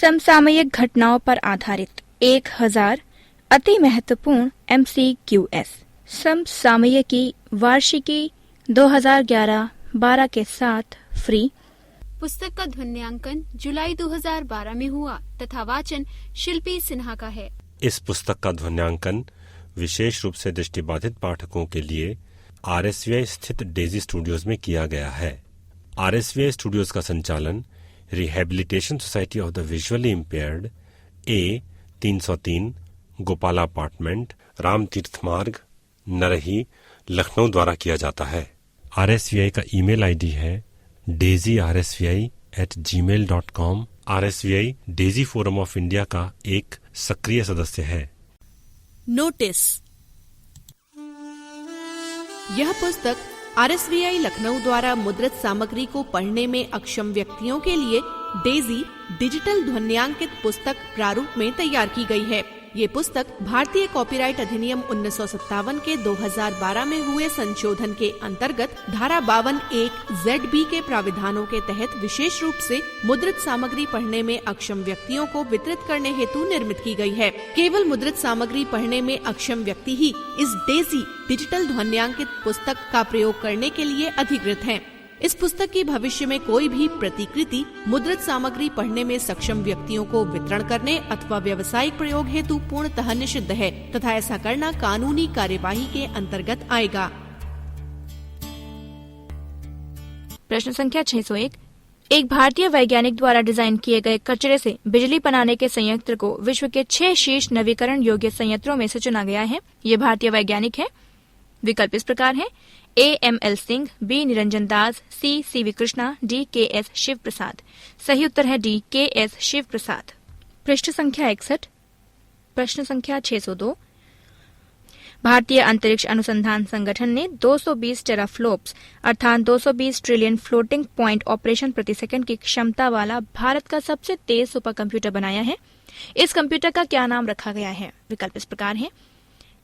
समसामयिक घटनाओं पर आधारित 1000 अति महत्वपूर्ण MCQS समसामयिकी वार्षिकी 2011-12 के साथ फ्री। पुस्तक का ध्वन्यांकन जुलाई 2012 में हुआ तथा वाचन शिल्पी सिन्हा का है। इस पुस्तक का ध्वन्यांकन विशेष रूप से दृष्टिबाधित पाठकों के लिए RSVI स्थित डेजी स्टूडियोज में किया गया है। RSVI स्टूडियोज का संचालन rehabilitation society of the visually impaired A303 Gopala apartment, Ram तीर्थ मार्ग, नरही, लखनऊ द्वारा किया जाता है। RSVI का ईमेल आईडी है daisyrsvi@gmail.com। RSVI Daisy forum of India का एक सक्रिय सदस्य है। नोटिस। यह पुस्तक RSVI लखनऊ द्वारा मुद्रित सामग्री को पढ़ने में अक्षम व्यक्तियों के लिए डेजी डिजिटल ध्वन्यांकित पुस्तक प्रारूप में तैयार की गई है। ये पुस्तक भारतीय कॉपीराइट अधिनियम 1957 के 2012 में हुए संशोधन के अंतर्गत धारा 52(1) ZB के प्राविधानों के तहत विशेष रूप से मुद्रित सामग्री पढ़ने में अक्षम व्यक्तियों को वितरित करने हेतु निर्मित की गई है। केवल मुद्रित सामग्री पढ़ने में अक्षम व्यक्ति ही इस डेजी डिजिटल ध्वन्यांकित पुस्तक का प्रयोग करने के लिए अधिकृत हैं। इस पुस्तक की भविष्य में कोई भी प्रतिकृति मुद्रित सामग्री पढ़ने में सक्षम व्यक्तियों को वितरण करने अथवा व्यावसायिक प्रयोग हेतु पूर्णतः निषिद्ध है तथा ऐसा करना कानूनी कार्यवाही के अंतर्गत आएगा। प्रश्न संख्या 601। एक भारतीय वैज्ञानिक द्वारा डिजाइन किए गए कचरे से बिजली बनाने के संयंत्र को विश्व के 6 शीर्ष नवीकरण योग्य संयंत्रों में से चुना गया है। ये भारतीय वैज्ञानिक है। विकल्प इस प्रकार है: A.M.L. Singh, B. Niranjan Das, C. C.V. Krishna, D. K.S. Shiv प्रसाद। सही उत्तर है D. K.S. शिव प्रसाद। पृष्ठ संख्या 61। प्रश्न संख्या 602। भारतीय अंतरिक्ष अनुसंधान संगठन ने 220 टेराफ्लोप्स अर्थात 220 ट्रिलियन फ्लोटिंग पॉइंट ऑपरेशन प्रति सेकंड की क्षमता वाला भारत का सबसे तेज सुपर कंप्यूटर बनाया है। इस कंप्यूटर का क्या नाम रखा गया है? विकल्प इस प्रकार है: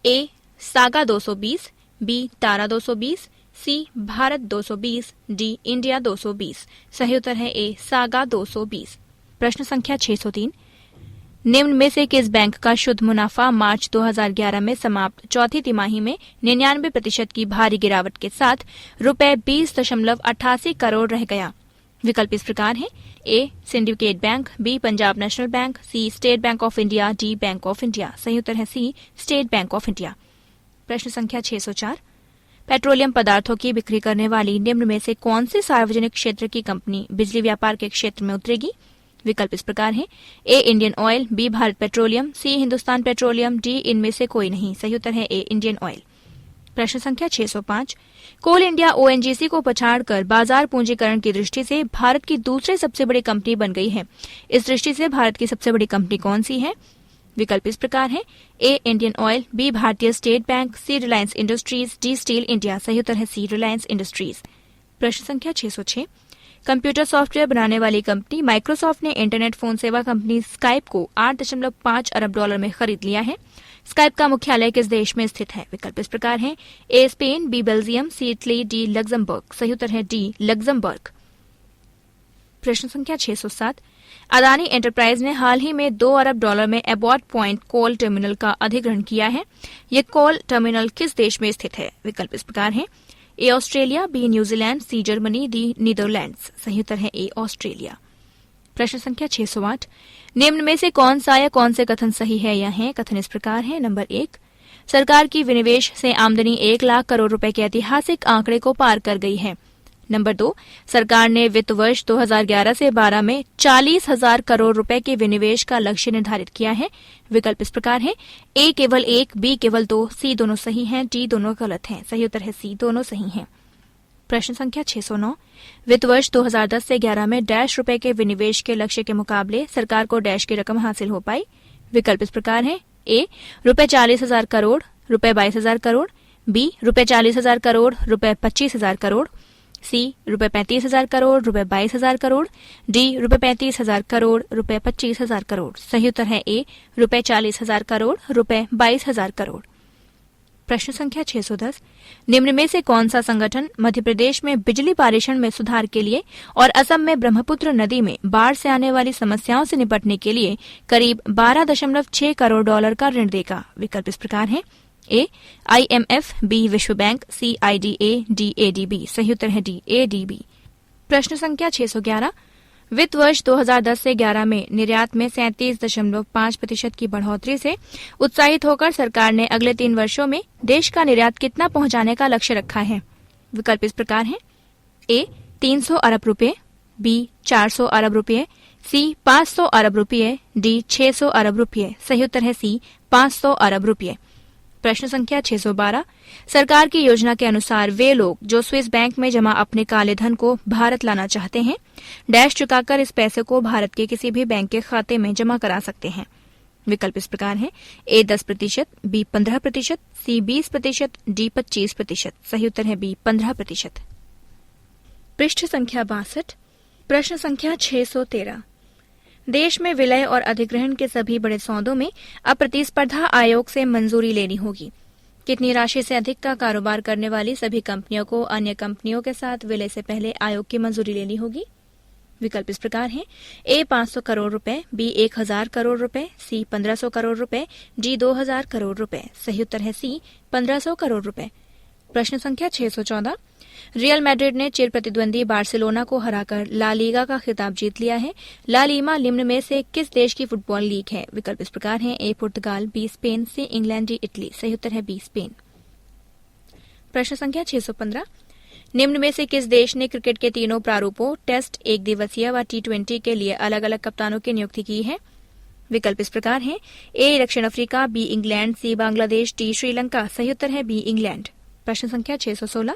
A. Saga 220, B. Tara 220, C. Bharat 220, D. India 220। सही उत्तर है A. सागा 220। प्रश्न संख्या 603। निम्न में से किस बैंक का शुद्ध मुनाफा मार्च 2011 में समाप्त चौथी तिमाही में 99% की भारी गिरावट के साथ ₹20.88 करोड़ रह गया? विकल्प इस प्रकार है: A. Syndicate bank, B. Punjab national bank, C. State bank of India, D. Bank of India. सही उत्तर है C. State bank of India. प्रश्न संख्या 604। पेट्रोलियम पदार्थों की बिक्री करने वाली निम्न में से कौन सी सार्वजनिक क्षेत्र की कंपनी बिजली व्यापार के क्षेत्र में उतरेगी? विकल्प इस प्रकार है: A. Indian oil, B. Bharat petroleum, C. Hindustan petroleum, D. इनमें से कोई नहीं। सही उत्तर है A. Indian Oil. प्रश्न संख्या 605। कोल इंडिया ONGC को पछाड़कर बाजार पूंजीकरण की दृष्टि से भारत की दूसरी सबसे बड़ी कंपनी बन गई है। इस दृष्टि से भारत की सबसे बड़ी कंपनी कौन सी है? विकल्प इस प्रकार है: A. Indian oil, B. भारतीय state bank, C. Reliance industries, D. Steel India. सही उत्तर है C. रिलायंस इंडस्ट्रीज। प्रश्न संख्या 606। कंप्यूटर सॉफ्टवेयर बनाने वाली कंपनी माइक्रोसॉफ्ट ने इंटरनेट फोन सेवा कंपनी स्काइप को $8.5 अरब में खरीद लिया है। स्काइप का मुख्यालय किस देश में स्थित है? विकल्प इस प्रकार है: A. Spain, B. Belgium, C. Italy, D. Luxembourg. सही उत्तर है D. लग्जमबर्ग। प्रश्न संख्या 607। अदानी एंटरप्राइज ने हाल ही में $2 अरब में एबॉट पॉइंट कोल टर्मिनल का अधिग्रहण किया है। यह कोल टर्मिनल किस देश में स्थित है? विकल्प इस प्रकार है: A. Australia, B. New Zealand, C. Germany, D. Netherlands. सही उत्तर है A. ऑस्ट्रेलिया। प्रश्न संख्या 608। निम्न में से कौन सा या कौन से कथन सही है या है? कथन इस प्रकार है: नंबर 1, सरकार की विनिवेश से आमदनी 1 लाख करोड़ रुपए के ऐतिहासिक आंकड़े को पार कर गई है। नंबर 2, सरकार ने वित्त वर्ष 2011 से 12 में 40,000 करोड़ रुपए के विनिवेश का लक्ष्य निर्धारित किया है। विकल्प इस प्रकार है: A. केवल 1, B. केवल 2, C. दोनों सही हैं, D. दोनों गलत हैं। सही उत्तर है C. दोनों सही हैं। प्रश्न संख्या 609। वित्त वर्ष 2010 से 11 में डैश रुपए के विनिवेश के लक्ष्य के मुकाबले सरकार को डैश की रकम हासिल हो पाई। विकल्प इस प्रकार है: A. ₹40,000 crore, ₹22,000 crore, B. ₹40,000 crore, ₹25,000 crore, C. ₹35,000 crore, ₹22,000 crore, D. ₹35,000 crore, ₹25,000 crore. सही उत्तर है A. ₹40,000 करोड़, ₹22,000 करोड़। प्रश्न संख्या 610, निम्न में से कौन सा संगठन मध्य प्रदेश में बिजली पारेषण में सुधार के लिए और असम में ब्रह्मपुत्र नदी में बाढ़ से आने वाली समस्याओं से निपटने के लिए करीब 12.6 करोड़ डॉलर का ऋण देगा? विकल्प इस प्रकार हैं। ए IMF, बी विश्व बैंक, सी IDA, डी ADB। सही उत्तर है डी ADB। प्रश्न संख्या 611, वित्त वर्ष 2010 से 11 में निर्यात में 37.5% की बढ़ोतरी से उत्साहित होकर सरकार ने अगले 3 वर्षों में देश का निर्यात कितना पहुंचाने का लक्ष्य रखा है? विकल्प इस प्रकार हैं। ए 300 अरब रुपए, बी 400 अरब रुपए, सी 500 अरब रुपए, डी 600 अरब रुपए। सही उत्तर है सी 500 अरब रुपए। प्रश्न संख्या 612, सरकार की योजना के अनुसार वे लोग जो स्विस बैंक में जमा अपने काले धन को भारत लाना चाहते हैं, डैश चुकाकर इस पैसे को भारत के किसी भी बैंक के खाते में जमा करा सकते हैं। विकल्प इस प्रकार हैं। A 10%, B 15%, C 20%, D 25%। सही उत्तर है बी 15%। पृष्ठ संख्या 62, प्रश्न संख्या 613, देश में विलय और अधिग्रहण के सभी बड़े सौदों में अब प्रतिस्पर्धा आयोग से मंजूरी लेनी होगी। कितनी राशि से अधिक का कारोबार करने वाली सभी कंपनियों को अन्य कंपनियों के साथ विलय से पहले आयोग की मंजूरी लेनी होगी? विकल्प इस प्रकार हैं। ए 500 करोड़ रुपए, बी 1000 करोड़ रुपए, सी 1500 करोड़ रुपए, डी 2000 करोड़ रुपए। सही उत्तर है सी 1500 करोड़ रुपए। प्रश्न संख्या 614, रियल मैड्रिड ने चिर प्रतिद्वंदी बार्सिलोना को हराकर ला लीगा का खिताब जीत लिया है। ला लीगा निम्न में से किस देश की फुटबॉल लीग है? विकल्प इस प्रकार हैं। A Portugal, B Spain, C England, D Italy. सही उत्तर है बी स्पेन। प्रश्न संख्या 615, निम्न में से किस देश ने क्रिकेट के तीनों प्रारूपों टेस्ट, एक दिवसीय व T20 के लिए अलग अलग कप्तानों की नियुक्ति की है? विकल्प इस प्रकार हैं। ए दक्षिण अफ्रीका, बी इंग्लैंड, सी बांग्लादेश, डी श्रीलंका। सही उत्तर है बी इंग्लैंड। प्रश्न संख्या 616,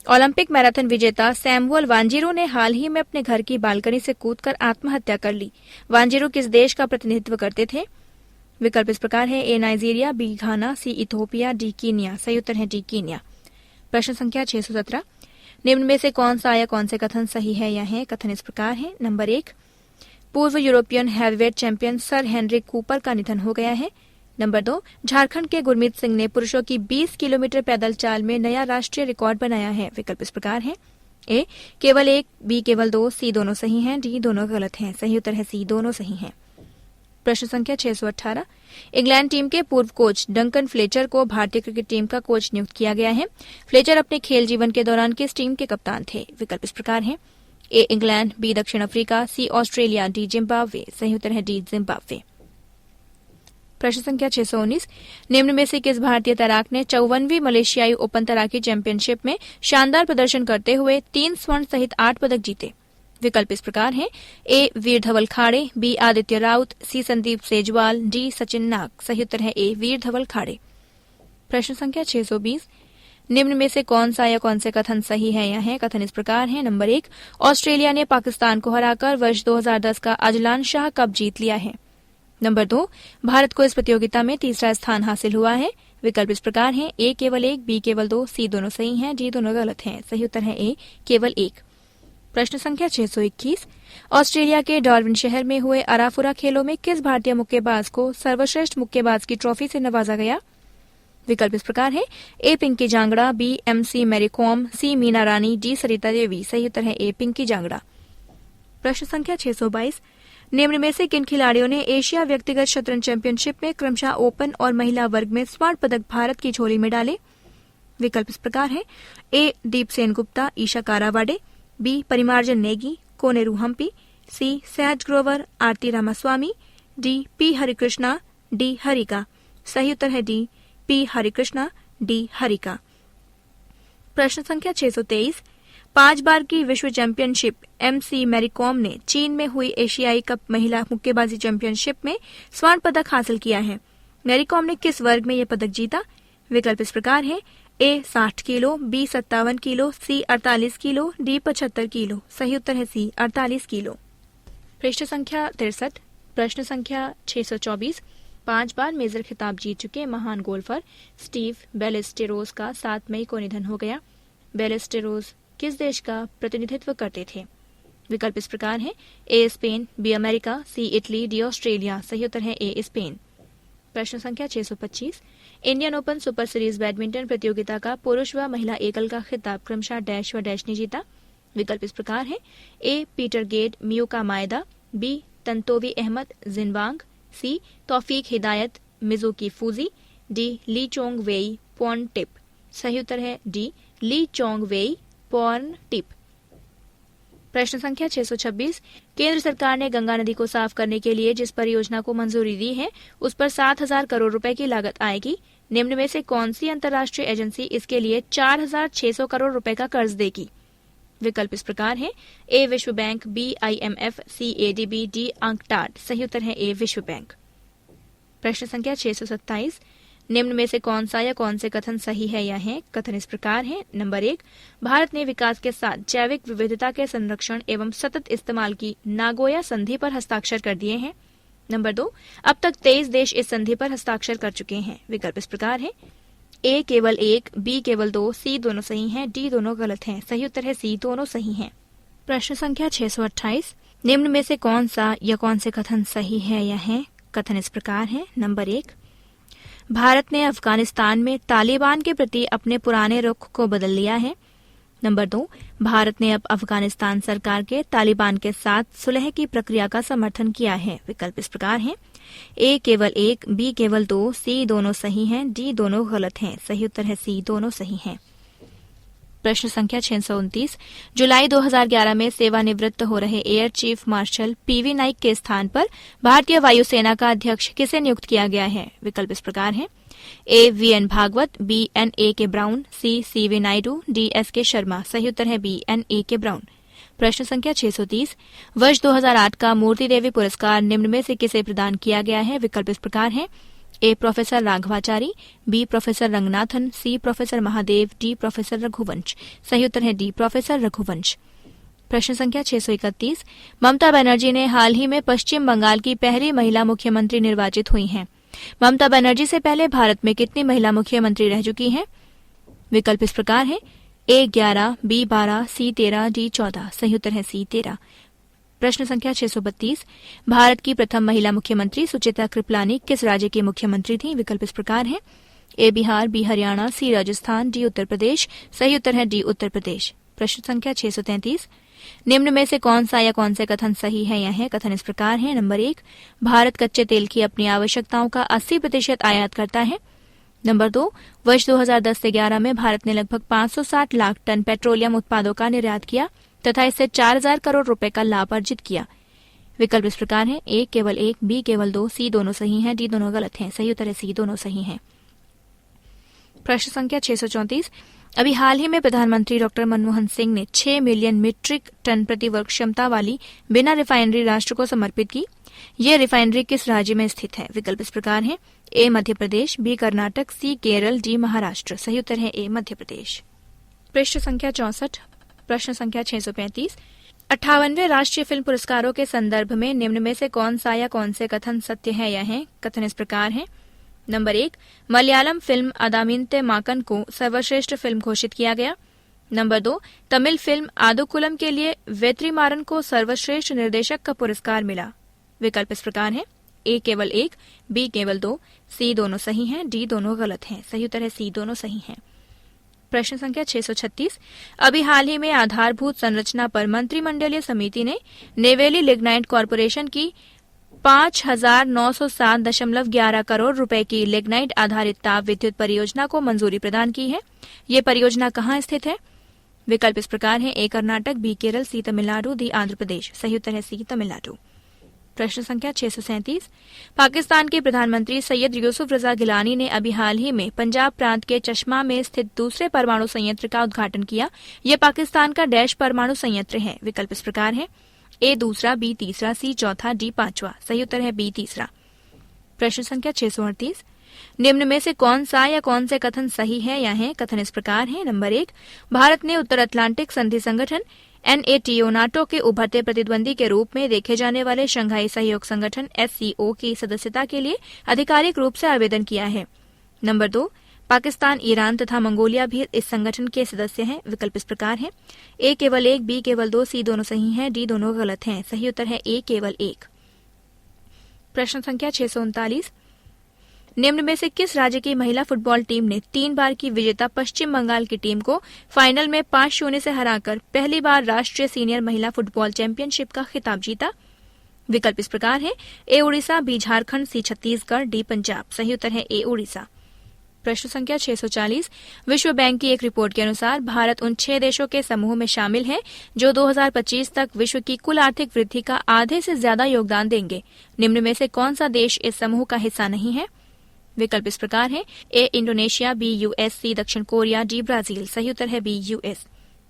ओलंपिक मैराथन विजेता सैमुअल वांजिरो ने हाल ही में अपने घर की बालकनी से कूदकर आत्महत्या कर ली। वांजिरो किस देश का प्रतिनिधित्व करते थे? विकल्प इस प्रकार है। ए नाइजीरिया, बी घाना, सी इथोपिया, डी कीनिया। सही उत्तर है डी कीनिया। प्रश्न संख्या 617, निम्न में से कौन सा या कौन से कथन सही है या है? कथन इस प्रकार है। नंबर 1, पूर्व European heavyweight champion sir Henrik Cooper का निधन हो गया है। नंबर 2, झारखंड के गुरमीत सिंह ने पुरुषों की 20 किलोमीटर पैदल चाल में नया राष्ट्रीय रिकॉर्ड बनाया है। विकल्प इस प्रकार है। ए केवल 1, बी केवल 2, सी दोनों सही हैं, डी दोनों गलत हैं। सही उत्तर है सी दोनों सही हैं। प्रश्न संख्या 618, इंग्लैंड टीम के पूर्व कोच डंकन फ्लेचर को भारतीय क्रिकेट टीम का कोच नियुक्त किया गया है। फ्लेचर अपने खेल जीवन के दौरान किस टीम के कप्तान थे? विकल्प इस प्रकार है। ए इंग्लैंड, बी दक्षिण अफ्रीका, सी ऑस्ट्रेलिया, डी जिम्बाब्वे। सही उत्तर है डी जिम्बाब्वे। प्रश्न संख्या 619, निम्न में से किस भारतीय तैराक ने 54वीं मलेशियाई ओपन तैराकी चैंपियनशिप में शानदार प्रदर्शन करते हुए 3 स्वर्ण सहित 8 पदक जीते? विकल्प इस प्रकार हैं। ए वीर धवल खाड़े, बी आदित्य राउत, सी संदीप सेजवाल, डी सचिन नाग। सही उत्तर है ए वीर धवल खाड़े। प्रश्न संख्या 620, निम्न में से कौन सा या कौन से कथन सही है या है? कथन इस प्रकार है। नंबर 1, ऑस्ट्रेलिया ने पाकिस्तान को हराकर वर्ष 2010 का अजलान शाह कप जीत लिया है। नंबर 2, भारत को इस प्रतियोगिता में तीसरा स्थान हासिल हुआ है। विकल्प इस प्रकार हैं। ए केवल 1, बी केवल 2, सी दोनों सही हैं, डी दोनों गलत हैं। सही उत्तर है ए केवल 1। प्रश्न संख्या 621, ऑस्ट्रेलिया के डार्विन शहर में हुए अराफुरा खेलों में किस भारतीय मुक्केबाज को सर्वश्रेष्ठ मुक्केबाज की ट्रॉफी से नवाजा गया? विकल्प इस प्रकार है। A Pinki Jangra, B MC Mary Kom, C Meena Rani, D Sarita Devi. सही उत्तर है ए पिंकी जांगड़ा। प्रश्न संख्या 622, निम्न में से किन खिलाड़ियों ने एशिया व्यक्तिगत शतरंज चैंपियनशिप में क्रमशः ओपन और महिला वर्ग में स्वर्ण पदक भारत की झोली में डाले? विकल्प इस प्रकार है। A Deep Sengupta, Eesha Karavade, B Parimarjan Negi, Koneru Humpy, C Sahaj Grover, Aarthie Ramaswamy, D P Harikrishna, D Harika. सही उत्तर है D P Harikrishna, D Harika. प्रश्न संख्या 623, 5 बार की विश्व चैंपियनशिप MC मैरी कॉम ने चीन में हुई एशियाई कप महिला मुक्केबाजी चैंपियनशिप में स्वर्ण पदक हासिल किया है। मैरी कॉम ने किस वर्ग में यह पदक जीता? विकल्प इस प्रकार है। ए 60 किलो, बी 57 किलो, सी 48 किलो, डी 75 किलो। सही उत्तर है सी 48 किलो। पृष्ठ संख्या 63, प्रश्न संख्या 624, 5 बार मेजर खिताब जीत चुके महान गोल्फर स्टीव बेलेस्टेरोस का 7 मई को निधन हो गया। बेलेस्टेरोस किस देश का प्रतिनिधित्व करते थे? विकल्प इस प्रकार है। A Spain, B America, C Italy, D Australia. सही उत्तर है ए स्पेन। प्रश्न संख्या 625 Indian Open Super Series badminton प्रतियोगिता का पुरुष व महिला एकल का खिताब क्रमशः डैश व डैश ने जीता। विकल्प इस प्रकार है। ए पीटर गेड मियूका माएदा, बी तंतोवी अहमद जिनवांग, सी तौफीक हिदायत मिजुकी फूजी, डी ली चोंग वेई पॉन टिप। सही उत्तर है डी ली चोंग वेई पॉन टिप। प्रश्न संख्या 626 केंद्र सरकार ने गंगा नदी को साफ करने के लिए जिस परियोजना को मंजूरी दी है उस पर 7,000 करोड़ रुपए की लागत आएगी। निम्न में से कौन सी अंतर्राष्ट्रीय एजेंसी इसके लिए 4,600 करोड़ रुपए का कर्ज देगी। विकल्प इस प्रकार है। ए विश्व बैंक, बी IMF, सी ADB, डी अंकटाड। सही उत्तर है ए विश्व बैंक। प्रश्न संख्या 627 निम्न में से कौन सा या कौन से कथन सही है या है। कथन इस प्रकार है। नंबर 1 भारत ने विकास के साथ जैविक विविधता के संरक्षण एवं सतत इस्तेमाल की नागोया संधि पर हस्ताक्षर कर दिए हैं। नंबर 2 अब तक 23 देश इस संधि पर हस्ताक्षर कर चुके हैं। विकल्प इस प्रकार है। ए केवल 1, बी केवल 2, सी दोनों सही हैं, डी दोनों गलत हैं। सही उत्तर है सी दोनों सही हैं। प्रश्न संख्या 628 निम्न में से कौन सा या कौन से कथन सही है या है। कथन इस प्रकार है। नंबर 1 भारत ने अफगानिस्तान में तालिबान के प्रति अपने पुराने रुख को बदल लिया है। नंबर 2 भारत ने अब अफगानिस्तान सरकार के तालिबान के साथ सुलह की प्रक्रिया का समर्थन किया है। विकल्प इस प्रकार है। ए केवल 1, बी केवल 2, सी दोनों सही हैं, डी दोनों गलत हैं। सही उत्तर है सी दोनों सही हैं। प्रश्न संख्या 629 जुलाई 2011 में सेवानिवृत्त हो रहे air chief marshal PV Naik के स्थान पर भारतीय वायुसेना का अध्यक्ष किसे नियुक्त किया गया है। विकल्प इस प्रकार है। A VN Bhagwat, B NAK Brown, C CV Naidu, D SK Sharma. सही उत्तर है बी NAK ब्राउन। प्रश्न संख्या 630 वर्ष 2008 का मूर्ति देवी पुरस्कार निम्न में से किसे प्रदान किया गया है। विकल्प इस प्रकार है। A professor Raghavachari, B professor Ranganathan, C professor Mahadev, D professor Raghuvansh. सही उत्तर है डी प्रोफेसर रघुवंश। प्रश्न संख्या 631 ममता बनर्जी ने हाल ही में पश्चिम बंगाल की पहली महिला मुख्यमंत्री निर्वाचित हुई हैं। ममता बनर्जी से पहले भारत में कितनी महिला मुख्यमंत्री रह चुकी हैं। विकल्प इस प्रकार है। ए 11, बी 12, सी 13, डी 14। सही उत्तर है सी 13। प्रश्न संख्या 632 भारत की प्रथम महिला मुख्यमंत्री सुचित्रा कृपलानी किस राज्य की मुख्यमंत्री थी। विकल्प इस प्रकार है। ए बिहार, बी हरियाणा, सी राजस्थान, डी उत्तर प्रदेश। सही उत्तर है डी उत्तर प्रदेश। प्रश्न संख्या 633 निम्न में से कौन सा या कौन से कथन सही है या है। कथन इस प्रकार है। नंबर 1 भारत कच्चे तेल की अपनी आवश्यकताओं का 80% आयात करता है। नंबर 2 वर्ष 2010 से 11 में भारत ने लगभग 560 लाख टन पेट्रोलियम उत्पादों का निर्यात किया तथा इससे 4,000 करोड़ रुपए का लाभ अर्जित किया। विकल्प इस प्रकार है। ए केवल 1, बी केवल 2, सी दोनों सही हैं, डी दोनों गलत हैं। सही उत्तर है सी दोनों सही हैं। प्रश्न संख्या 634 अभी हाल ही में प्रधानमंत्री डॉक्टर मनमोहन सिंह ने 6 मिलियन मीट्रिक टन प्रति वर्ष क्षमता वाली बिना रिफाइनरी राष्ट्र को समर्पित की। ये रिफाइनरी किस राज्य में स्थित है। विकल्प इस प्रकार है। ए मध्य प्रदेश, बी कर्नाटक, सी केरल, डी महाराष्ट्र। सही उत्तर है ए मध्य प्रदेश। पृष्ठ संख्या 64 प्रश्न संख्या 635 58वें राष्ट्रीय फिल्म पुरस्कारों के संदर्भ में निम्न में से कौन सा या कौन से कथन सत्य है या है। कथन इस प्रकार है। नंबर 1 मलयालम फिल्म अदामिन्ते माकन को सर्वश्रेष्ठ फिल्म घोषित किया गया। नंबर 2 तमिल फिल्म आदुकुलम के लिए वेत्रिमारन को सर्वश्रेष्ठ निर्देशक का पुरस्कार मिला। विकल्प इस प्रकार है। ए केवल 1, बी केवल 2, सी दोनों सही हैं, डी दोनों गलत हैं। सही उत्तर है सी दोनों सही हैं। प्रश्न संख्या 636 अभी हाल ही में आधारभूत संरचना पर मंत्रिमंडलीय समिति ने नेवेली लिग्नाइट कॉरपोरेशन की 5,907.11 करोड़ रुपए की लिग्नाइट आधारित ताप विद्युत परियोजना को मंजूरी प्रदान की है। ये परियोजना कहाँ स्थित है। विकल्प इस प्रकार है। ए कर्नाटक, बी केरल, सी तमिलनाडु, डी आंध्र प्रदेश। सही उत्तर है सी तमिलनाडु। प्रश्न संख्या 637 पाकिस्तान के प्रधानमंत्री सैयद यूसुफ रजा गिलानी ने अभी हाल ही में पंजाब प्रांत के चश्मा में स्थित दूसरे परमाणु संयंत्र का उद्घाटन किया। यह पाकिस्तान का डैश परमाणु संयंत्र है। विकल्प इस प्रकार है। ए दूसरा, बी तीसरा, सी चौथा, डी पांचवा। सही उत्तर है बी तीसरा। प्रश्न संख्या 638 निम्न में से कौन सा या कौन से कथन सही है या है। कथन इस प्रकार है। नंबर 1 भारत ने उत्तर अटलांटिक संधि संगठन NATO नाटो के उभरते प्रतिद्वंदी के रूप में देखे जाने वाले शंघाई सहयोग संगठन SCO की सदस्यता के लिए आधिकारिक रूप से आवेदन किया है। नंबर 2 पाकिस्तान, ईरान तथा मंगोलिया भी इस संगठन के सदस्य हैं। विकल्प इस प्रकार है। ए केवल 1, बी केवल 2, सी दोनों सही हैं, डी दोनों गलत हैं। सही उत्तर है ए केवल 1। प्रश्न संख्या 639 निम्न में से किस राज्य की महिला फुटबॉल टीम ने 3 बार की विजेता पश्चिम बंगाल की टीम को फाइनल में 5-0 से हराकर पहली बार राष्ट्रीय सीनियर महिला फुटबॉल चैंपियनशिप का खिताब जीता? विकल्प इस प्रकार है: ए उड़ीसा, बी झारखंड, सी छत्तीसगढ़, डी पंजाब। सही उत्तर है ए उड़ीसा। प्रश्न संख्या 640। विश्व बैंक की एक रिपोर्ट के अनुसार भारत उन 6 देशों के समूह में शामिल है जो 2025 तक विश्व की कुल आर्थिक वृद्धि का आधे से ज्यादा योगदान देंगे। निम्न में से कौन सा देश इस समूह का हिस्सा नहीं है? विकल्प इस प्रकार है: ए इंडोनेशिया, बी यूएस, सी दक्षिण कोरिया, डी ब्राजील। सही उत्तर है बी यूएस।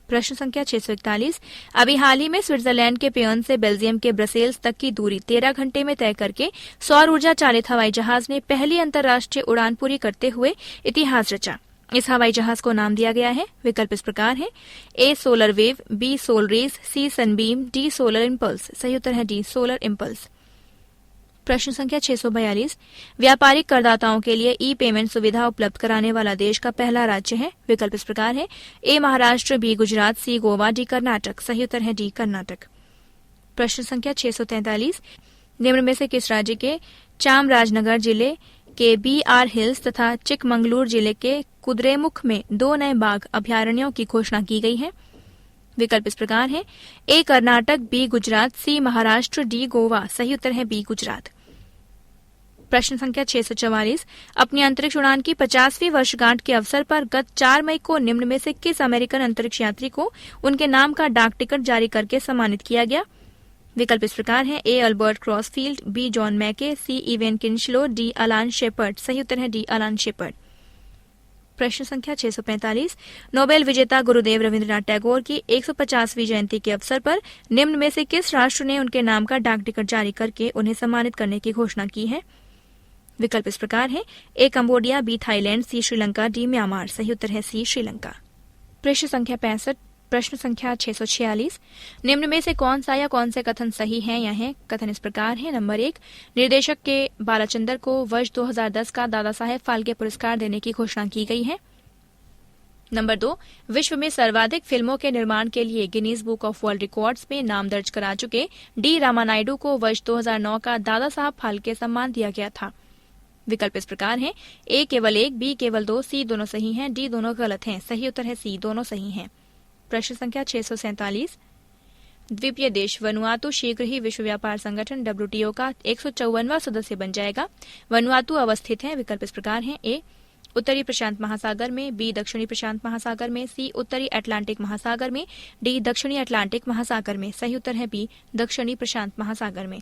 प्रश्न संख्या 641। अभी हाल ही में स्विट्जरलैंड के पेयर्न से बेल्जियम के ब्रसेल्स तक की दूरी 13 घंटे में तय करके सौर ऊर्जा चालित हवाई जहाज ने पहली अंतर्राष्ट्रीय उड़ान पूरी करते हुए इतिहास रचा। इस हवाई जहाज को नाम दिया गया है। विकल्प इस प्रकार है: ए सोलर वेव, बी सोलरेज, सी सनबीम, डी सोलर इम्पल्स। सही उत्तर है डी सोलर इम्पल्स। प्रश्न संख्या 642। व्यापारिक करदाताओं के लिए ई पेमेंट सुविधा उपलब्ध कराने वाला देश का पहला राज्य है। विकल्प इस प्रकार है: ए महाराष्ट्र, बी गुजरात, सी गोवा, डी कर्नाटक। सही उत्तर है डी कर्नाटक। प्रश्न संख्या 643। निम्न में से किस राज्य के चामराजनगर जिले के बीआर हिल्स तथा चिकमंगलूर जिले के कुद्रेमुख में 2 नए बाघ अभयारण्यों की घोषणा की गई है? विकल्प इस प्रकार है: ए कर्नाटक, बी गुजरात, सी महाराष्ट्र, डी गोवा। सही उत्तर है बी गुजरात। प्रश्न संख्या 644। अपनी अंतरिक्ष उड़ान की 50वीं वर्षगांठ के अवसर पर गत 4 मई को निम्न में से किस अमेरिकन अंतरिक्ष यात्री को उनके नाम का डाक टिकट जारी करके सम्मानित किया गया? विकल्प इस प्रकार है: ए अल्बर्ट क्रॉसफील्ड, बी जॉन मैके, सी इवेन किंशलो, डी अलान शेपर्ड। सही उत्तर है डी अलान शेपर्ड। प्रश्न संख्या 645। नोबेल विजेता गुरुदेव रविन्द्रनाथ टैगोर की 150वीं जयंती के अवसर पर निम्न में से किस राष्ट्र ने उनके नाम का डाक टिकट जारी करके उन्हें सम्मानित करने की घोषणा की है? विकल्प इस प्रकार है: ए कंबोडिया, बी थाईलैंड, सी श्रीलंका, डी म्यांमार। सही उत्तर है सी श्रीलंका। प्रश्न संख्या 65। प्रश्न संख्या 646। निम्न में से कौन सा या कौन से कथन सही है या है? कथन इस प्रकार है। नंबर 1, निर्देशक के बालाचंदर को वर्ष 2010 का दादा साहेब फाल्के पुरस्कार देने की घोषणा की गई है। नंबर 2, विश्व में सर्वाधिक फिल्मों के निर्माण के लिए Guinness book of world records में नाम दर्ज करा चुके डी रामानायडू को वर्ष 2009 का दादा साहब फाल्के सम्मान दिया गया था। विकल्प इस प्रकार है: ए केवल 1, बी केवल 2, सी दोनों सही हैं, डी दोनों गलत हैं। सही उत्तर है सी दोनों सही हैं। प्रश्न संख्या 647। द्वीपीय देश वनुआतु शीघ्र ही विश्व व्यापार संगठन WTO का 154वां सदस्य बन जाएगा। वनुआतु अवस्थित है। विकल्प इस प्रकार है: ए उत्तरी प्रशांत महासागर में, बी दक्षिणी प्रशांत महासागर में, सी उत्तरी अटलांटिक महासागर में, डी दक्षिणी अटलांटिक महासागर में। सही उत्तर है बी दक्षिणी प्रशांत महासागर में।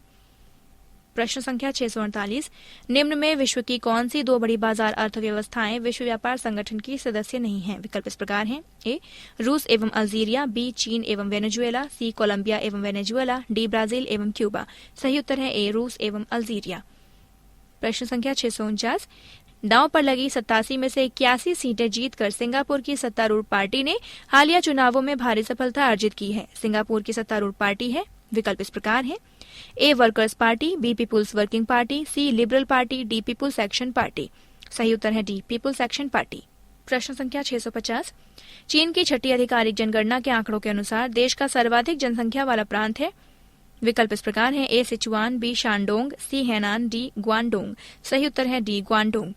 प्रश्न संख्या 648। निम्न में विश्व की कौन सी 2 बड़ी बाजार अर्थव्यवस्थाएं विश्व व्यापार संगठन की सदस्य नहीं हैं? विकल्प इस प्रकार हैं: ए रूस एवं अल्जीरिया, बी चीन एवं वेनेजुएला, सी कोलंबिया एवं वेनेजुएला, डी ब्राजील एवं क्यूबा। सही उत्तर है ए रूस एवं अल्जीरिया। प्रश्न संख्या 649। दांव पर लगी 87 में से 81 सीटें जीतकर सिंगापुर की सत्तारूढ़ पार्टी ने हालिया चुनावों में भारी सफलता अर्जित की है। सिंगापुर की सत्तारूढ़ पार्टी है। विकल्प इस प्रकार है: A Workers Party, B People's Working Party, C Liberal Party, D People's Action Party. सही उत्तर है डी पीपुल्स एक्शन पार्टी। प्रश्न संख्या 650। चीन की 6ठी आधिकारिक जनगणना के आंकड़ों के अनुसार देश का सर्वाधिक जनसंख्या वाला प्रांत है। विकल्प इस प्रकार है: ए सिचुआन, बी शानडोंग, सी हैनान, डी ग्वांडोंग। सही उत्तर है डी ग्वांडोंग।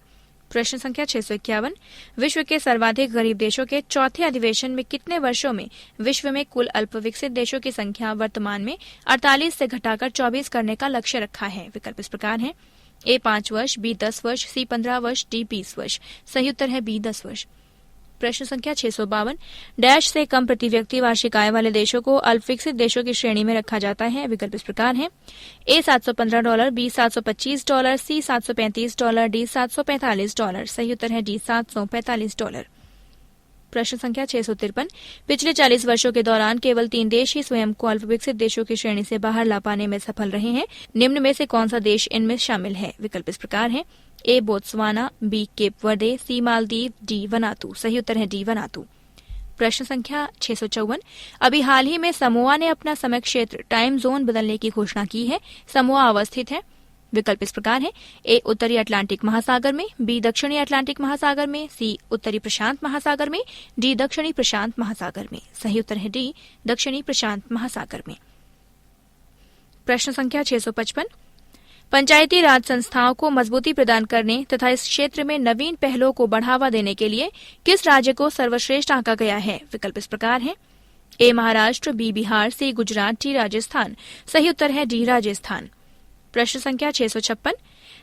प्रश्न संख्या 651। विश्व के सर्वाधिक गरीब देशों के चौथे अधिवेशन में कितने वर्षों में विश्व में कुल अल्प विकसित देशों की संख्या वर्तमान में 48 से घटाकर 24 करने का लक्ष्य रखा है? विकल्प इस प्रकार है: ए 5 वर्ष, बी 10 वर्ष, सी 15 वर्ष, डी 20 वर्ष। सही उत्तर है बी 10 वर्ष। प्रश्न संख्या 652। डैश से कम प्रति व्यक्ति वार्षिक आय वाले देशों को अल्प विकसित देशों की श्रेणी में रखा जाता है। विकल्प इस प्रकार है: ए $715, बी $725, सी $735, डी $745। सही उत्तर है डी $745। प्रश्न संख्या 653। पिछले 40 वर्षों के दौरान केवल 3 देश ही स्वयं को अल्प विकसित देशों की श्रेणी से बाहर ला पाने में सफल रहे हैं। निम्न में से कौन सा देश इनमें शामिल है? विकल्प इस प्रकार है: ए बोत्सवाना, बी केप वर्दे, सी मालदीव, डी वनातु। सही उत्तर है डी वनातु। प्रश्न संख्या 654। अभी हाल ही में समोआ ने अपना समय क्षेत्र टाइम जोन बदलने की घोषणा की है। समोआ अवस्थित है। विकल्प इस प्रकार है: ए उत्तरी अटलांटिक महासागर में, बी दक्षिणी अटलांटिक महासागर में, सी उत्तरी प्रशांत महासागर में, डी दक्षिणी प्रशांत महासागर में। सही उत्तर है डी दक्षिणी प्रशांत महासागर में। प्रश्न संख्या 655। पंचायती राज संस्थाओं को मजबूती प्रदान करने तथा इस क्षेत्र में नवीन पहलों को बढ़ावा देने के लिए किस राज्य को सर्वश्रेष्ठ आंका गया है? विकल्प इस प्रकार हैं। ए महाराष्ट्र, बी बिहार, सी गुजरात, डी राजस्थान। सही उत्तर है डी राजस्थान। प्रश्न संख्या 656।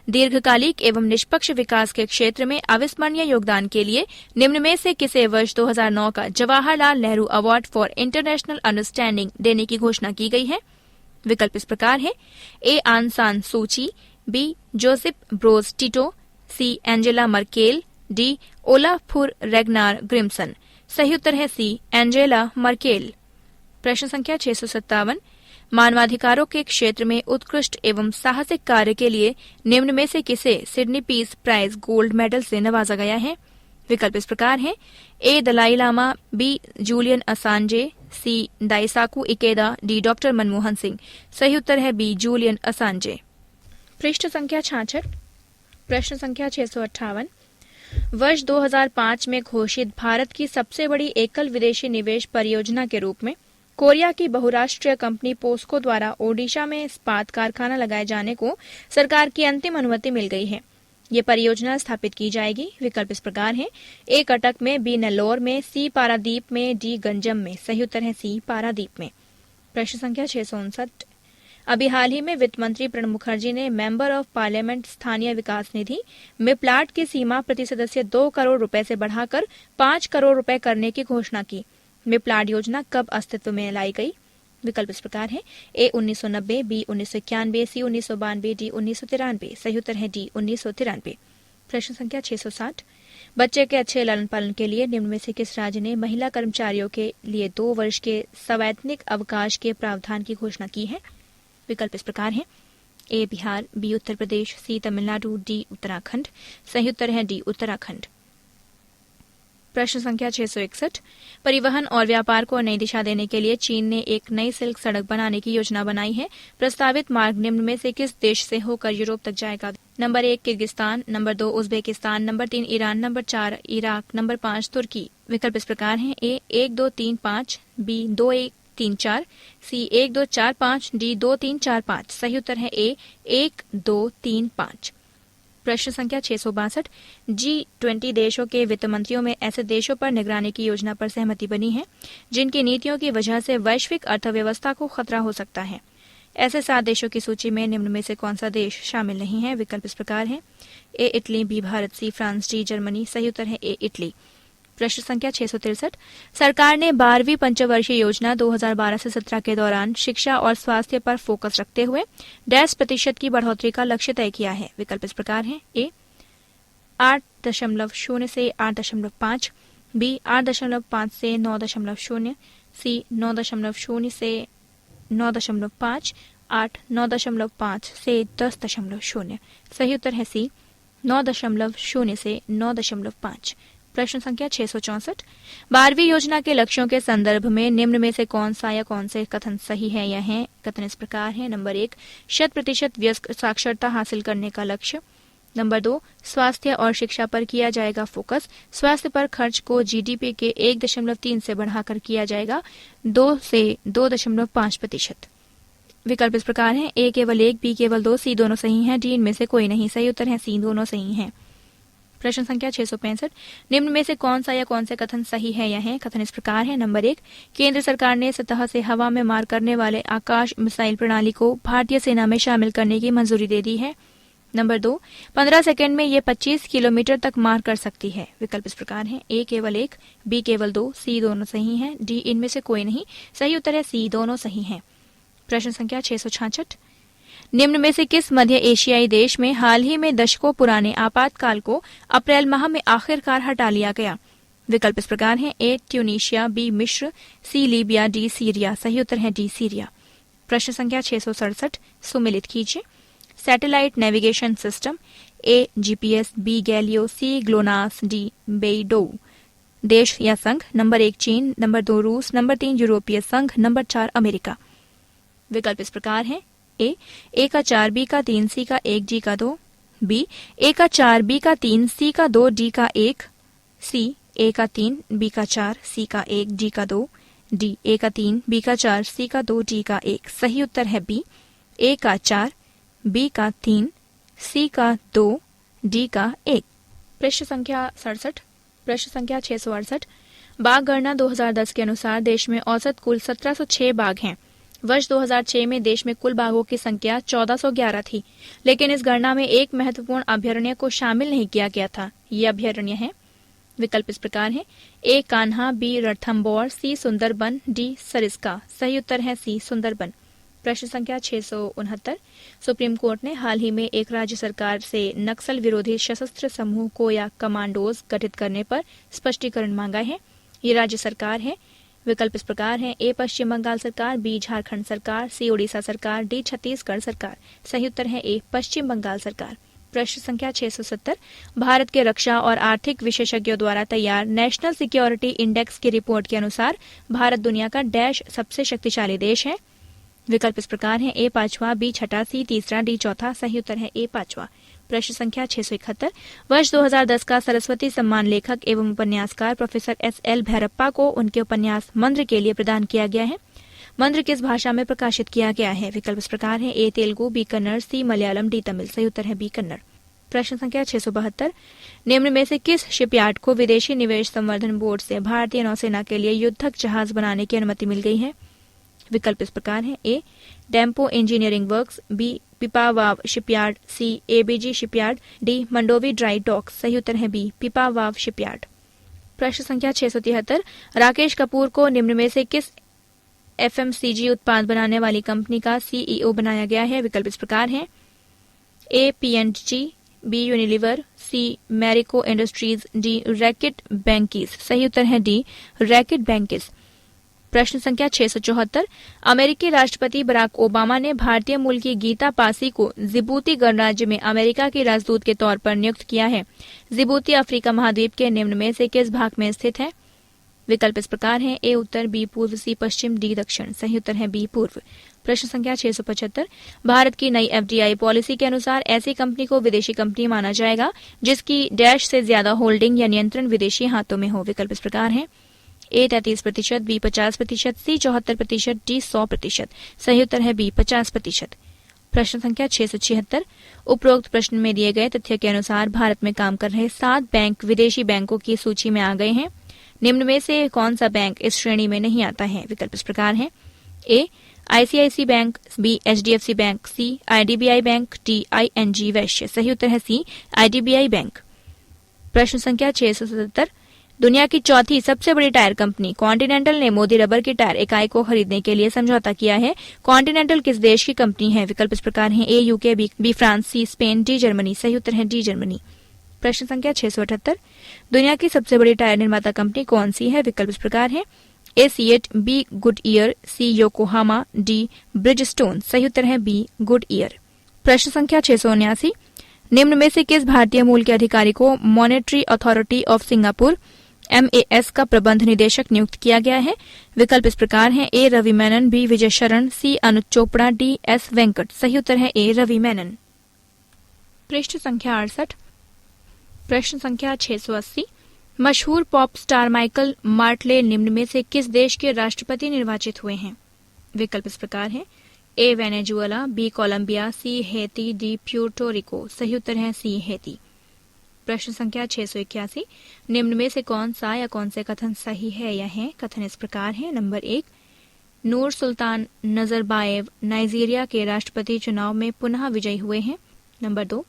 दीर्घकालिक एवं निष्पक्ष विकास के क्षेत्र में अविस्मरणीय योगदान के लिए निम्न में से किसे वर्ष 2009 का Jawaharlal Nehru award for international understanding देने की घोषणा की गई है? विकल्प इस प्रकार है। ए आन सान सूची, बी जोसेफ ब्रोज टिटो, सी एंजेला मर्केल, डी ओलाफुर रेगनार ग्रिम्सन। सही उत्तर है सी एंजेला मर्केल। प्रश्न संख्या 657। मानवाधिकारों के क्षेत्र में उत्कृष्ट एवं साहसिक कार्य के लिए निम्न में से किसे Sydney Peace Prize gold medal से नवाजा गया है? विकल्प इस प्रकार हैं। A Dalai Lama, B Julian Assange, C Daisaku Ikeda, D doctor Manmohan Singh. सही उत्तर है बी जूलियन असांजे। पृष्ठ संख्या 66। प्रश्न संख्या 658। वर्ष 2005 में घोषित भारत की सबसे बड़ी एकल विदेशी निवेश परियोजना के रूप में कोरिया की बहुराष्ट्रीय कंपनी पोस्को द्वारा ओडिशा में इस्पात कारखाना लगाए जाने को सरकार की अंतिम अनुमति मिल गई है। ये परियोजना स्थापित की जाएगी। विकल्प इस प्रकार हैं। ए कटक में, बी नेल्लोर में, सी पारादीप में, डी गंजम में। सही उत्तर है सी पारादीप में। प्रश्न संख्या 659। अभी हाल ही में वित्त मंत्री प्रणब मुखर्जी ने मेंबर ऑफ पार्लियामेंट स्थानीय विकास निधि में प्लाट की सीमा प्रति सदस्य 2 करोड़ रुपए से बढ़ाकर 5 करोड़ रुपए करने की घोषणा की। मिप्लाड योजना कब अस्तित्व में लाई गई? विकल्प इस प्रकार है। ए 1990, बी 1991, सी 1992, डी 1993। सही उत्तर है डी 1993। प्रश्न संख्या 660। बच्चे के अच्छे लालन पालन के लिए निम्न में से किस राज्य ने महिला कर्मचारियों के लिए 2 वर्ष के सवैतनिक अवकाश के प्रावधान की घोषणा की है? विकल्प इस प्रकार है। ए बिहार, बी उत्तर प्रदेश, सी तमिलनाडु, डी उत्तराखंड। सही उत्तर है डी उत्तराखंड। प्रश्न संख्या 661। परिवहन और व्यापार को नई दिशा देने के लिए चीन ने एक नई सिल्क सड़क बनाने की योजना बनाई है। प्रस्तावित मार्ग निम्न में से किस देश से होकर यूरोप तक जाएगा? Number 1 Kyrgyzstan, number 2 Uzbekistan, number 3 Iran, number 4 Iraq, number 5 तुर्की। विकल्प इस प्रकार हैं। ए 1 2 3 5, बी 2 1 3 4, सी 1 2 4 5, डी 2 3 4 5। सही उत्तर है ए 1 2 3 5। प्रश्न संख्या 662। G20 देशों के वित्त मंत्रियों में ऐसे देशों पर निगरानी की योजना पर सहमति बनी है जिनकी नीतियों की वजह से वैश्विक अर्थव्यवस्था को खतरा हो सकता है। ऐसे 7 देशों की सूची में निम्न में से कौन सा देश शामिल नहीं है? विकल्प इस प्रकार है। A Italy, B Bharat, C France, D Germany. सही उत्तर है ए इटली। प्रश्न संख्या 663। सरकार ने 12वीं पंचवर्षीय योजना 2012 से 17 के दौरान शिक्षा और स्वास्थ्य पर फोकस रखते हुए 10% की बढ़ोतरी का लक्ष्य तय किया है। विकल्प इस प्रकार है। ए 8.0 से 8.5, बी 8.5 से 9.0, सी 9.0 से 9.5, 8 9.5 से 10.0। सही उत्तर है सी 9.0 से 9.5। प्रश्न संख्या 664। 12वीं योजना के लक्ष्यों के संदर्भ में निम्न में से कौन सा या कौन से कथन सही है या है? कथन इस प्रकार है। नंबर 1 100% वयस्क साक्षरता हासिल करने का लक्ष्य। नंबर 2 स्वास्थ्य और शिक्षा पर किया जाएगा फोकस। स्वास्थ्य पर खर्च को जीडीपी के 1.3 से बढ़ाकर किया जाएगा 2 से 2.5%। विकल्प इस प्रकार है। ए केवल 1, बी केवल 2, सी दोनों सही हैं, डी इनमें से कोई नहीं। सही उत्तर है सी दोनों सही हैं। प्रश्न संख्या 665। निम्न में से कौन सा या कौन से कथन सही है या है? कथन इस प्रकार है। नंबर 1 केंद्र सरकार ने सतह से हवा में मार करने वाले आकाश मिसाइल प्रणाली को भारतीय सेना में शामिल करने की मंजूरी दे दी है। नंबर 2 15 सेकंड में ये 25 किलोमीटर तक मार कर सकती है। विकल्प इस प्रकार है। ए केवल 1, बी केवल 2, सी दोनों सही हैं, डी इनमें से कोई नहीं। सही उत्तर है सी दोनों सही हैं। प्रश्न संख्या 666। निम्न में से किस मध्य एशियाई देश में हाल ही में दशकों पुराने आपातकाल को अप्रैल माह में आखिरकार हटा लिया गया? विकल्प इस प्रकार हैं। ए ट्यूनीशिया, बी मिस्र, सी लीबिया, डी सीरिया। सही उत्तर है डी सीरिया। प्रश्न संख्या 667 सुमिलित कीजिए। Satellite navigation system. A GPS, B Galileo, C GLONASS, D BeiDou. देश या संघ। नंबर 1 चीन, नंबर 2 रूस, नंबर 3 यूरोपीय संघ, नंबर 4 अमेरिका। विकल्प इस प्रकार है। ए का 4, बी का 3, सी का 1, डी का 2, बी ए का 4, बी का 3, सी का 2, डी का 1, सी ए का 3, बी का 4, सी का 1, डी का 2, डी ए का 3, बी का 4, सी का 2, डी का 1। सही उत्तर है बी ए का 4, बी का 3, सी का 2, डी का 1। प्रश्न संख्या 67। प्रश्न संख्या 668। बाघ गणना 2010 के अनुसार देश में औसत कुल 1706 बाघ हैं। वर्ष 2006 में देश में कुल बाघों की संख्या 1411 थी, लेकिन इस गणना में एक महत्वपूर्ण अभयारण्य को शामिल नहीं किया गया था। ये अभयारण्य है। विकल्प इस प्रकार है। ए कान्हा, बी रणथंभौर, सी सुंदरबन, डी सरिस्का। सही उत्तर है सी सुंदरबन। प्रश्न संख्या 669। सुप्रीम कोर्ट ने हाल ही में एक राज्य सरकार से नक्सल विरोधी सशस्त्र समूह को या कमांडोज गठित करने पर स्पष्टीकरण मांगा है। ये राज्य सरकार है। विकल्प इस प्रकार है। ए पश्चिम बंगाल सरकार, बी झारखंड सरकार, सी ओडिशा सरकार, डी छत्तीसगढ़ सरकार। सही उत्तर है ए पश्चिम बंगाल सरकार। प्रश्न संख्या 670। भारत के रक्षा और आर्थिक विशेषज्ञों द्वारा तैयार नेशनल सिक्योरिटी इंडेक्स की रिपोर्ट के अनुसार भारत दुनिया का डैश सबसे शक्तिशाली देश है। विकल्प इस प्रकार है। ए 5वां, बी 6ठा, सी 3रा, डी 4था। सही उत्तर है ए 5वां। प्रश्न संख्या 671। वर्ष 2010 का सरस्वती सम्मान लेखक एवं उपन्यासकार प्रोफेसर SL भैरप्पा को उनके उपन्यास मंद्र के लिए प्रदान किया गया है। मंद्र किस भाषा में प्रकाशित किया गया है? विकल्प इस प्रकार है। ए तेलुगु, बी कन्नड़, सी मलयालम, डी तमिल। सही उत्तर है बी कन्नड़। प्रश्न संख्या 672। निम्न में से किस शिपयार्ड को विदेशी निवेश संवर्धन बोर्ड से भारतीय नौसेना के लिए युद्धक जहाज बनाने की अनुमति मिल गई है? विकल्प इस प्रकार है। A Dempo engineering works, B Pipavav shipyard, C ABG shipyard, D Mandovi dry docks. सही उत्तर है बी पिपावाव शिपयार्ड। प्रश्न संख्या 673। राकेश कपूर को निम्न में से किस FMCG उत्पाद बनाने वाली कंपनी का CEO बनाया गया है? विकल्प इस प्रकार है। ए P&G, बी यूनिलीवर, सी मैरिको इंडस्ट्रीज, डी रैकेट बैंकीज। सही उत्तर है डी रैकेट बैंकीज। प्रश्न संख्या 674। अमेरिकी राष्ट्रपति बराक ओबामा ने भारतीय मूल की गीता पासी को जिबूती गणराज्य में अमेरिका की राजदूत के तौर पर नियुक्त किया है। जिबूती अफ्रीका महाद्वीप के निम्न में से किस भाग में स्थित है? विकल्प इस प्रकार है। ए उत्तर, बी पूर्व, सी पश्चिम, डी दक्षिण। सही उत्तर है बी पूर्व। प्रश्न संख्या 675। भारत की नई FDI पॉलिसी के अनुसार ऐसी कंपनी को विदेशी कंपनी माना जाएगा जिसकी डैश से ज्यादा होल्डिंग या नियंत्रण विदेशी हाथों में हो। विकल्प इस प्रकार है। ए 33%, बी 50%, सी 74%, डी 100%। सही उत्तर है बी 50%। प्रश्न संख्या 676। उपरोक्त प्रश्न में दिए गए तथ्य के अनुसार भारत में काम कर रहे 7 बैंक विदेशी बैंकों की सूची में आ गए हैं। निम्न में से कौन सा बैंक इस श्रेणी में नहीं आता है? विकल्प इस प्रकार है। A ICICI bank, B HDFC bank, C IDBI bank, D ING Vysya. सही उत्तर है सी IDBI बैंक। प्रश्न संख्या 677। दुनिया की चौथी सबसे बड़ी टायर कंपनी कॉन्टिनेंटल ने मोदी रबर की टायर इकाई को खरीदने के लिए समझौता किया है। कॉन्टिनेंटल किस देश की कंपनी है? विकल्प इस प्रकार है। A UK, B France, C Spain, D Germany. सही उत्तर है डी जर्मनी। प्रश्न संख्या 678। दुनिया की सबसे बड़ी टायर निर्माता कंपनी कौन सी है? विकल्प इस प्रकार है। ए सीएट, बी गुडईयर, सी योकोहामा, डी ब्रिजस्टोन। सही उत्तर है बी गुडईयर। प्रश्न संख्या 679। निम्न में से किस भारतीय मूल के अधिकारी को monetary authority of Singapore MAS का प्रबंध निदेशक नियुक्त किया गया है? विकल्प इस प्रकार है। ए रवि मेनन, बी विजय शरण, सी अनुज चोपड़ा, डी S वेंकट। सही उत्तर है ए रवि मेनन। पृष्ठ संख्या 68। प्रश्न संख्या 680। मशहूर पॉप स्टार माइकल मार्टले निम्न में से किस देश के राष्ट्रपति निर्वाचित हुए हैं? विकल्प इस प्रकार है। ए वेनेजुएला, बी कोलंबिया, सी हेती, डी प्यूर्टो रिको। सही उत्तर है सी हेती। प्रश्न संख्या 681। निम्न में से कौन सा या कौन से कथन सही है या है? कथन इस प्रकार है। नंबर 1, नूर सुल्तान नजरबायेव नाइजीरिया के राष्ट्रपति चुनाव में पुनः विजयी हुए हैं। नंबर 2,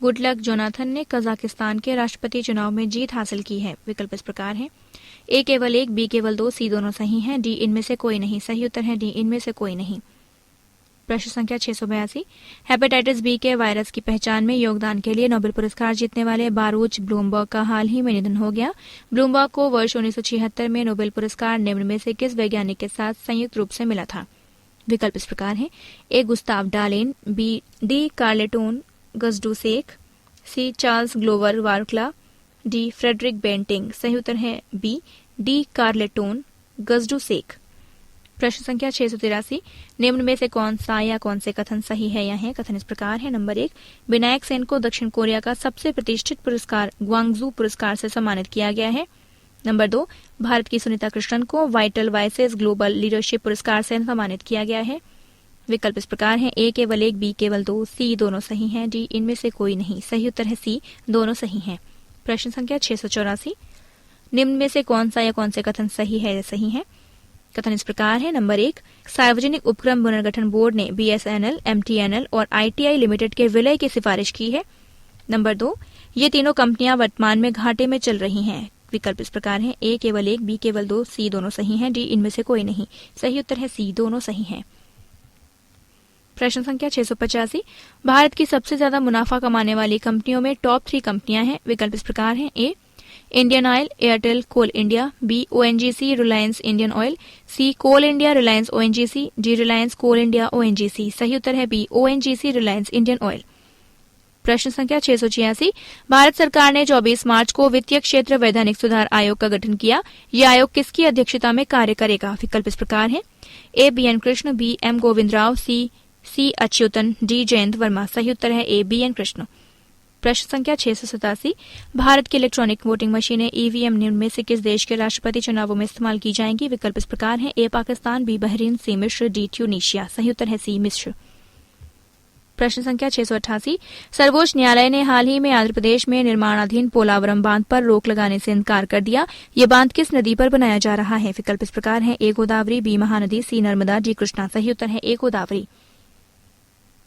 गुडलक जोनाथन ने कजाकिस्तान के राष्ट्रपति चुनाव में जीत हासिल की है। विकल्प इस प्रकार है। ए केवल 1, बी केवल 2, सी दोनों सही हैं, डी इनमें से कोई नहीं। सही उत्तर है डी इनमें से कोई नहीं। प्रश्न संख्या 682। हेपेटाइटिस बी के वायरस की पहचान में योगदान के लिए नोबेल पुरस्कार जीतने वाले बारूच ब्लूमबर्ग का हाल ही में निधन हो गया। ब्लूमबर्ग को वर्ष 1976 में नोबेल पुरस्कार निम्न में से किस वैज्ञानिक के साथ संयुक्त रूप से मिला था? विकल्प इस प्रकार है। A Gustaf Dalen, B D Carleton Gajdusek, C Charles Glover Barkla, D Frederick Banting. सही उत्तर है बी डी कार्लेटोन गजडुसेक। प्रश्न संख्या 683। निम्न में से कौन सा या कौन से कथन सही है या है? कथन इस प्रकार है। नंबर 1, विनायक सेन को दक्षिण कोरिया का सबसे प्रतिष्ठित पुरस्कार ग्वांगजू पुरस्कार से सम्मानित किया गया है। नंबर 2, भारत की सुनीता कृष्णन को वाइटल वॉइसेस ग्लोबल लीडरशिप पुरस्कार से सम्मानित किया गया है। विकल्प इस प्रकार हैं। ए केवल एक, बी केवल दो, सी दोनों सही हैं, डी इनमें से कोई नहीं। सही उत्तर है सी दोनों सही हैं। प्रश्न संख्या 684, निम्न में से कौन सा या कौन से कथन सही है या सही है? कथन इस प्रकार है। नंबर 1, सार्वजनिक उपक्रम पुनर्गठन बोर्ड ने बीएसएनएल, एमटीएनएल और आईटीआई लिमिटेड के विलय की सिफारिश की है। नंबर 2, ये तीनों कंपनियां वर्तमान में घाटे में चल रही हैं। विकल्प इस प्रकार हैं। ए केवल एक, बी केवल दो, सी दोनों सही हैं, डी इनमें से कोई नहीं। सही उत्तर है सी दोनों सही हैं। प्रश्न संख्या 685, भारत की सबसे ज्यादा मुनाफा कमाने वाली कंपनियों में टॉप 3 कंपनियां हैं। विकल्प इस प्रकार हैं। A Indian Oil, Airtel, Coal India, B ONGC, Reliance Indian Oil, C Coal India, Reliance ONGC, D Reliance Coal India ONGC. सही उत्तर है B ONGC, Reliance Indian Oil. प्रश्न संख्या 686, भारत सरकार ने 24 मार्च को वित्तीय क्षेत्र वैधानिक सुधार आयोग का गठन किया। यह आयोग किसकी अध्यक्षता में कार्य करेगा? विकल्प इस प्रकार है। A B N Krishna, B M Govind Rao, C Achyutan, D Jayant Verma. सही उत्तर है ए बी एन कृष्ण। प्रश्न संख्या 687, भारत की इलेक्ट्रॉनिक वोटिंग मशीनें ईवीएम निम्न में से किस देश के राष्ट्रपति चुनावों में इस्तेमाल की जाएंगी? विकल्प इस प्रकार है। ए पाकिस्तान, बी बहरीन, सी मिस्र, डी ट्यूनीशिया। सही उत्तर है सी मिस्र। प्रश्न संख्या 688, सर्वोच्च न्यायालय ने हाल ही में आंध्र प्रदेश में निर्माणाधीन पोलावरम बांध पर रोक लगाने से इनकार कर दिया। ये बांध किस नदी पर बनाया जा रहा है? विकल्प इस प्रकार है। ए गोदावरी, बी महानदी, सी नर्मदा, डी कृष्णा। सही उत्तर है ए गोदावरी।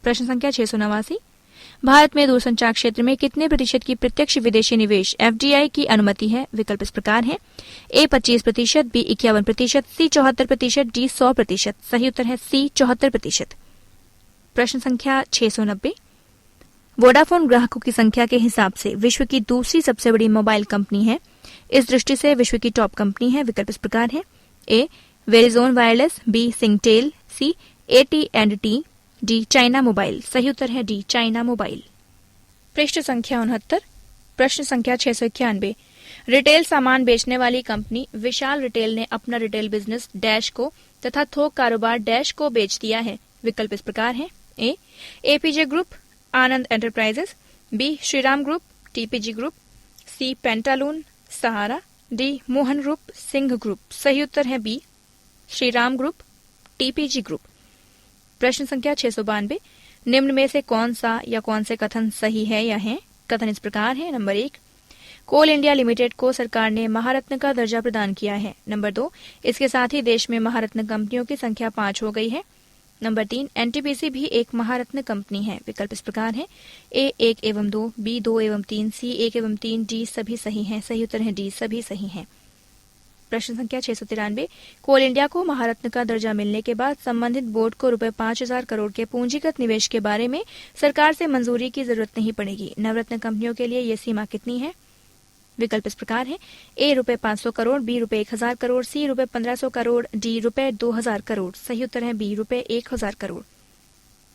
प्रश्न संख्या 689, भारत में दूरसंचार क्षेत्र में कितने प्रतिशत की प्रत्यक्ष विदेशी निवेश एफडीआई की अनुमति है? विकल्प इस प्रकार है। ए 25%, बी 51%, सी 74%, डी 100%। सही उत्तर है सी 74%। प्रश्न संख्या 690, वोडाफोन ग्राहकों की संख्या के हिसाब से विश्व की दूसरी सबसे बड़ी मोबाइल कंपनी है। इस दृष्टि से विश्व की टॉप कंपनी है। विकल्प इस प्रकार है। ए वेरिजोन वायरलेस, बी सिंगटेल, सी AT&T, डी चाइना मोबाइल। सही उत्तर है डी चाइना मोबाइल। पृष्ठ संख्या 69, प्रश्न संख्या 691, रिटेल सामान बेचने वाली कंपनी विशाल रिटेल ने अपना रिटेल बिजनेस डैश को तथा थोक कारोबार डैश को बेच दिया है। विकल्प इस प्रकार है। A APJ group, Anand enterprises, B Shriram group, TPG group, C Pantaloon, Sahara, D Mohan group, Singh group. सही उत्तर है B Shriram group, TPG group. प्रश्न संख्या 692, निम्न में से कौन सा या कौन से कथन सही है या है? कथन इस प्रकार है। नंबर 1, कोल इंडिया लिमिटेड को सरकार ने महारत्न का दर्जा प्रदान किया है। नंबर 2, इसके साथ ही देश में महारत्न कंपनियों की संख्या 5 हो गई है। नंबर 3, एनटीपीसी भी एक महारत्न कंपनी है। विकल्प इस प्रकार है। ए 1 एवं 2, बी 2 एवं 3, सी 1 एवं 3, डी सभी सही हैं। सही उत्तर है डी सभी सही हैं। प्रश्न संख्या 693, कोल इंडिया को महारत्न का दर्जा मिलने के बाद संबंधित बोर्ड को रुपए 5,000 करोड़ के पूंजीगत निवेश के बारे में सरकार से मंजूरी की जरूरत नहीं पड़ेगी। नवरत्न कंपनियों के लिए यह सीमा कितनी है? विकल्प इस प्रकार है। ए रुपए 500 करोड़, बी रुपए 1,000 करोड़, सी रुपए 1,500 करोड़, डी रुपए 2,000 करोड़। सही उत्तर है बी रुपए 1,000 करोड़।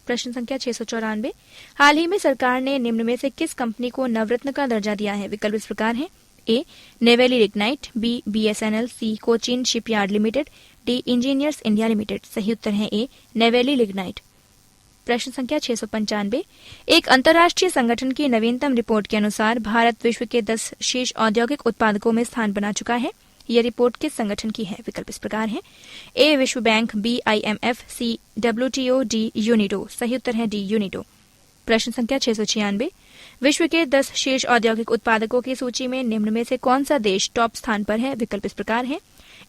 प्रश्न संख्या 694, हाल ही में सरकार ने निम्न में से किस कंपनी को नवरत्न का दर्जा दिया है? विकल्प इस प्रकार है। A Neyveli lignite, B BSNL, C Cochin shipyard limited, D engineers India limited. सही उत्तर है ए नेवेली लिग्नाइट। प्रश्न संख्या 695, एक अंतर्राष्ट्रीय संगठन की नवीनतम रिपोर्ट के अनुसार भारत विश्व के 10 शीर्ष औद्योगिक उत्पादकों में स्थान बना चुका है। यह रिपोर्ट किस संगठन की है? विकल्प इस प्रकार है। ए विश्व बैंक, बी IMF, सी WTO, डी यूनिडो। सही उत्तर है डी यूनिडो। प्रश्न संख्या 696, विश्व के 10 शीर्ष औद्योगिक उत्पादकों की सूची में निम्न में से कौन सा देश टॉप स्थान पर है? विकल्प इस प्रकार है।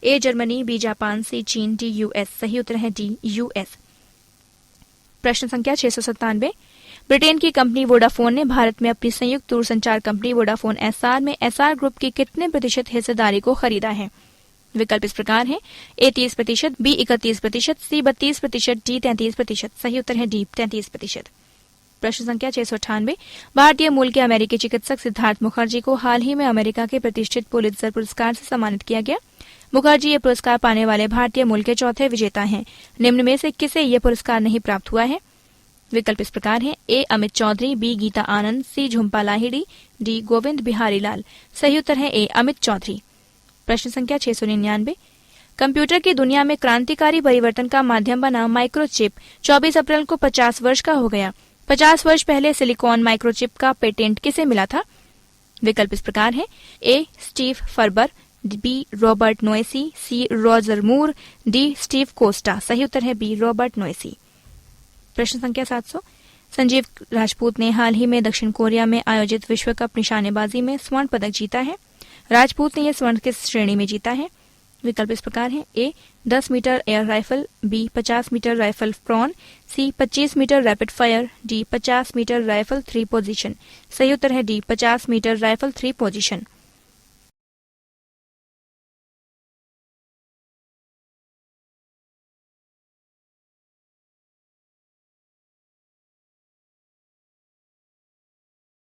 ए जर्मनी, बी जापान, सी चीन, डी यूएस। सही उत्तर है डी यूएस। प्रश्न संख्या 697, ब्रिटेन की कंपनी वोडाफोन ने भारत में अपनी संयुक्त दूरसंचार कंपनी वोडाफोन एसआर में एसआर ग्रुप की कितने प्रतिशत हिस्सेदारी को खरीदा है? विकल्प इस प्रकार है। ए 30%, बी 31%, सी 32%, डी 33%। सही उत्तर है डी 33%। प्रश्न संख्या 698, भारतीय मूल के अमेरिकी चिकित्सक सिद्धार्थ मुखर्जी को हाल ही में अमेरिका के प्रतिष्ठित पुलित्जर पुरस्कार से सम्मानित किया गया। मुखर्जी ये पुरस्कार पाने वाले भारतीय मूल के चौथे विजेता हैं। निम्न में से किसे ये पुरस्कार नहीं प्राप्त हुआ है? विकल्प इस प्रकार है। ए अमित चौधरी, बी गीता आनंद, सी झुम्पा लाहिड़ी, डी गोविंद बिहारी लाल। सही उत्तर है ए अमित चौधरी। प्रश्न संख्या 699, कंप्यूटर की दुनिया में क्रांतिकारी परिवर्तन का माध्यम बना माइक्रोचिप 24 अप्रैल को 50 वर्ष का हो गया। 50 वर्ष पहले सिलिकॉन माइक्रोचिप का पेटेंट किसे मिला था? विकल्प इस प्रकार है। A Steve Furber, B Robert Noyce, C Roger Moore, D Steve Costa. सही उत्तर है बी रॉबर्ट नोएसी। प्रश्न संख्या 700। संजीव राजपूत ने हाल ही में दक्षिण कोरिया में आयोजित विश्व कप निशानेबाजी में स्वर्ण पदक जीता है। राजपूत ने यह स्वर्ण किस श्रेणी में जीता है? विकल्प इस प्रकार हैं। A 10 metre air rifle, B 50 metre rifle prone, C 25 metre rapid fire, D 50 metre rifle 3 position. सही उत्तर है डी 50 मीटर राइफल 3 पोजीशन।